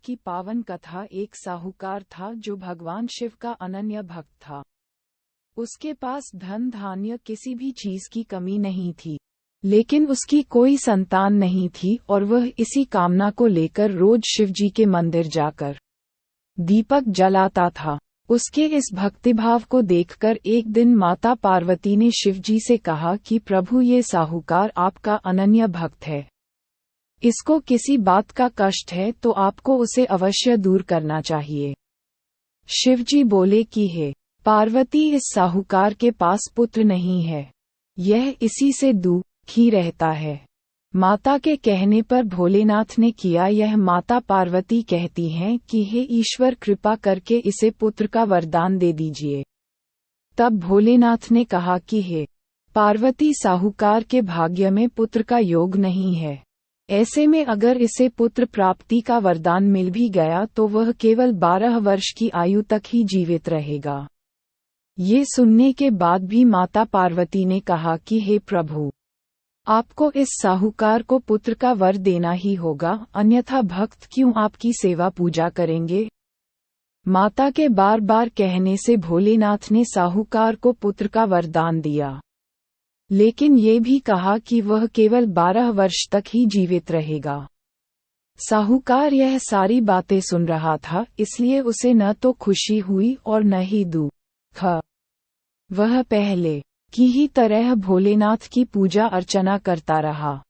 की पावन कथा। एक साहूकार था जो भगवान शिव का अनन्य भक्त था। उसके पास धन धान्य किसी भी चीज की कमी नहीं थी, लेकिन उसकी कोई संतान नहीं थी और वह इसी कामना को लेकर रोज शिवजी के मंदिर जाकर दीपक जलाता था। उसके इस भक्तिभाव को देखकर एक दिन माता पार्वती ने शिवजी से कहा कि प्रभु, ये साहूकार आपका अनन्य भक्त है, इसको किसी बात का कष्ट है तो आपको उसे अवश्य दूर करना चाहिए। शिवजी बोले कि हे पार्वती, इस साहूकार के पास पुत्र नहीं है, यह इसी से दुखी रहता है। माता के कहने पर भोलेनाथ ने किया यह। माता पार्वती कहती हैं कि हे ईश्वर, कृपा करके इसे पुत्र का वरदान दे दीजिए। तब भोलेनाथ ने कहा कि हे पार्वती, साहूकार के भाग्य में पुत्र का योग नहीं है। ऐसे में अगर इसे पुत्र प्राप्ति का वरदान मिल भी गया तो वह केवल 12 वर्ष की आयु तक ही जीवित रहेगा। ये सुनने के बाद भी माता पार्वती ने कहा कि हे प्रभु, आपको इस साहूकार को पुत्र का वर देना ही होगा, अन्यथा भक्त क्यों आपकी सेवा पूजा करेंगे। माता के बार बार कहने से भोलेनाथ ने साहूकार को पुत्र का वरदान दिया, लेकिन ये भी कहा कि वह केवल 12 वर्ष तक ही जीवित रहेगा। साहूकार यह सारी बातें सुन रहा था, इसलिए उसे न तो खुशी हुई और न ही दुख। वह पहले की ही तरह भोलेनाथ की पूजा अर्चना करता रहा।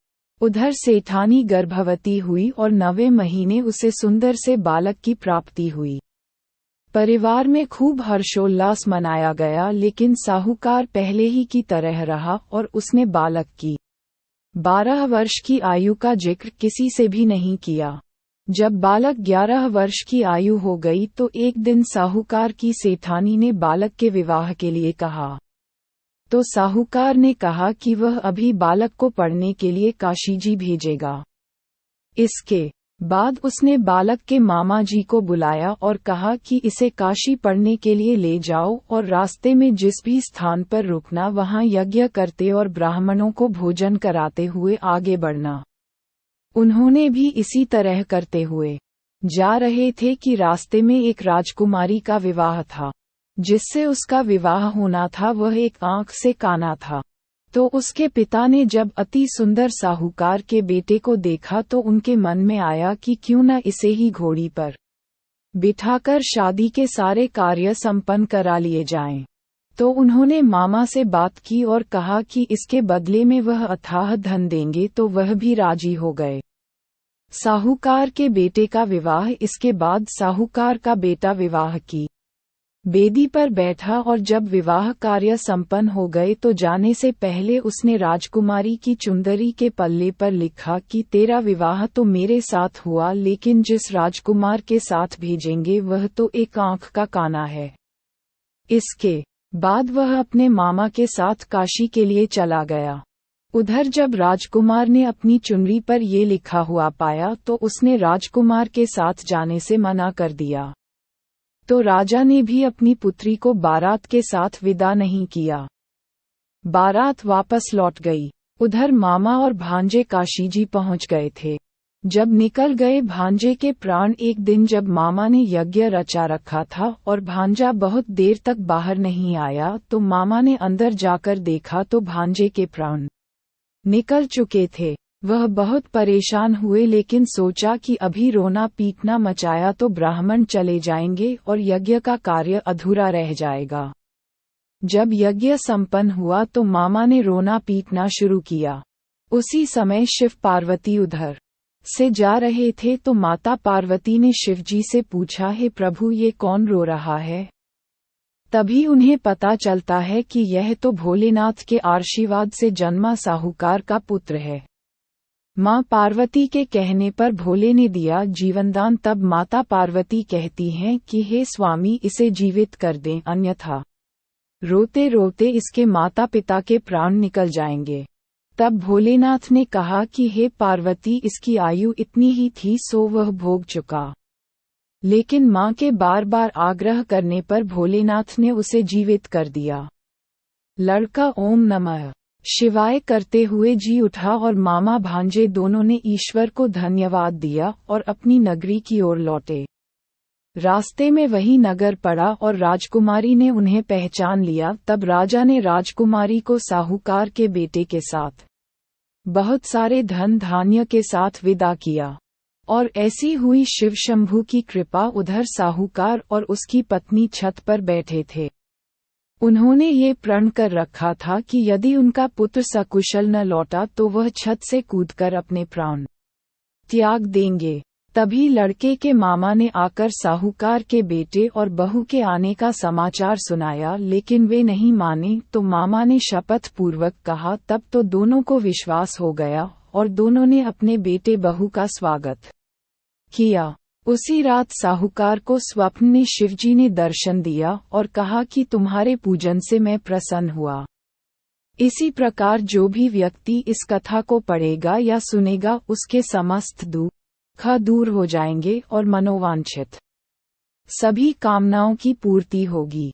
उधर सेठानी गर्भवती हुई और 9वें महीने उसे सुंदर से बालक की प्राप्ति हुई। परिवार में खूब हर्षोल्लास मनाया गया, लेकिन साहूकार पहले ही की तरह रहा और उसने बालक की 12 वर्ष की आयु का जिक्र किसी से भी नहीं किया। जब बालक 11 वर्ष की आयु हो गई तो एक दिन साहूकार की सेठानी ने बालक के विवाह के लिए कहा, तो साहूकार ने कहा कि वह अभी बालक को पढ़ने के लिए काशी जी भेजेगा। इसके बाद उसने बालक के मामा जी को बुलाया और कहा कि इसे काशी पढ़ने के लिए ले जाओ और रास्ते में जिस भी स्थान पर रुकना वहां यज्ञ करते और ब्राह्मणों को भोजन कराते हुए आगे बढ़ना। उन्होंने भी इसी तरह करते हुए जा रहे थे कि रास्ते में एक राजकुमारी का विवाह था। जिससे उसका विवाह होना था वह एक आंख से काना था। तो उसके पिता ने जब अति सुंदर साहूकार के बेटे को देखा तो उनके मन में आया कि क्यों न इसे ही घोड़ी पर बिठाकर शादी के सारे कार्य संपन्न करा लिए जाएं। तो उन्होंने मामा से बात की और कहा कि इसके बदले में वह अथाह धन देंगे, तो वह भी राजी हो गए। साहूकार के बेटे का विवाह। इसके बाद साहूकार का बेटा विवाह की बेदी पर बैठा और जब विवाह कार्य संपन्न हो गए तो जाने से पहले उसने राजकुमारी की चुंदरी के पल्ले पर लिखा कि तेरा विवाह तो मेरे साथ हुआ, लेकिन जिस राजकुमार के साथ भेजेंगे वह तो एक आंख का काना है। इसके बाद वह अपने मामा के साथ काशी के लिए चला गया। उधर जब राजकुमार ने अपनी चुनरी पर ये लिखा हुआ पाया तो उसने राजकुमार के साथ जाने से मना कर दिया। तो राजा ने भी अपनी पुत्री को बारात के साथ विदा नहीं किया। बारात वापस लौट गई। उधर मामा और भांजे काशी जी पहुंच गए थे। जब निकल गए भांजे के प्राण। एक दिन जब मामा ने यज्ञ रचा रखा था और भांजा बहुत देर तक बाहर नहीं आया तो मामा ने अंदर जाकर देखा तो भांजे के प्राण निकल चुके थे। वह बहुत परेशान हुए, लेकिन सोचा कि अभी रोना पीटना मचाया तो ब्राह्मण चले जाएंगे और यज्ञ का कार्य अधूरा रह जाएगा। जब यज्ञ संपन्न हुआ तो मामा ने रोना पीटना शुरू किया। उसी समय शिव पार्वती उधर से जा रहे थे तो माता पार्वती ने शिवजी से पूछा, हे प्रभु, ये कौन रो रहा है। तभी उन्हें पता चलता है कि यह तो भोलेनाथ के आशीर्वाद से जन्मा साहूकार का पुत्र है। मां पार्वती के कहने पर भोले ने दिया जीवनदान। तब माता पार्वती कहती हैं कि हे स्वामी, इसे जीवित कर दें, अन्यथा रोते रोते इसके माता पिता के प्राण निकल जाएंगे। तब भोलेनाथ ने कहा कि हे पार्वती, इसकी आयु इतनी ही थी सो वह भोग चुका। लेकिन मां के बार बार आग्रह करने पर भोलेनाथ ने उसे जीवित कर दिया। लड़का ओम नमः शिवाय करते हुए जी उठा और मामा भांजे दोनों ने ईश्वर को धन्यवाद दिया और अपनी नगरी की ओर लौटे। रास्ते में वही नगर पड़ा और राजकुमारी ने उन्हें पहचान लिया। तब राजा ने राजकुमारी को साहूकार के बेटे के साथ बहुत सारे धन धान्य के साथ विदा किया। और ऐसी हुई शिव शंभू की कृपा। उधर साहूकार और उसकी पत्नी छत पर बैठे थे। उन्होंने ये प्रण कर रखा था कि यदि उनका पुत्र सकुशल न लौटा तो वह छत से कूदकर अपने प्राण त्याग देंगे। तभी लड़के के मामा ने आकर साहूकार के बेटे और बहू के आने का समाचार सुनाया, लेकिन वे नहीं माने। तो मामा ने शपथ पूर्वक कहा। तब तो दोनों को विश्वास हो गया और दोनों ने अपने बेटे बहू का स्वागत किया। उसी रात साहूकार को स्वप्न में शिवजी ने दर्शन दिया और कहा कि तुम्हारे पूजन से मैं प्रसन्न हुआ। इसी प्रकार जो भी व्यक्ति इस कथा को पढ़ेगा या सुनेगा उसके समस्त दुख दूर हो जाएंगे और मनोवांछित सभी कामनाओं की पूर्ति होगी।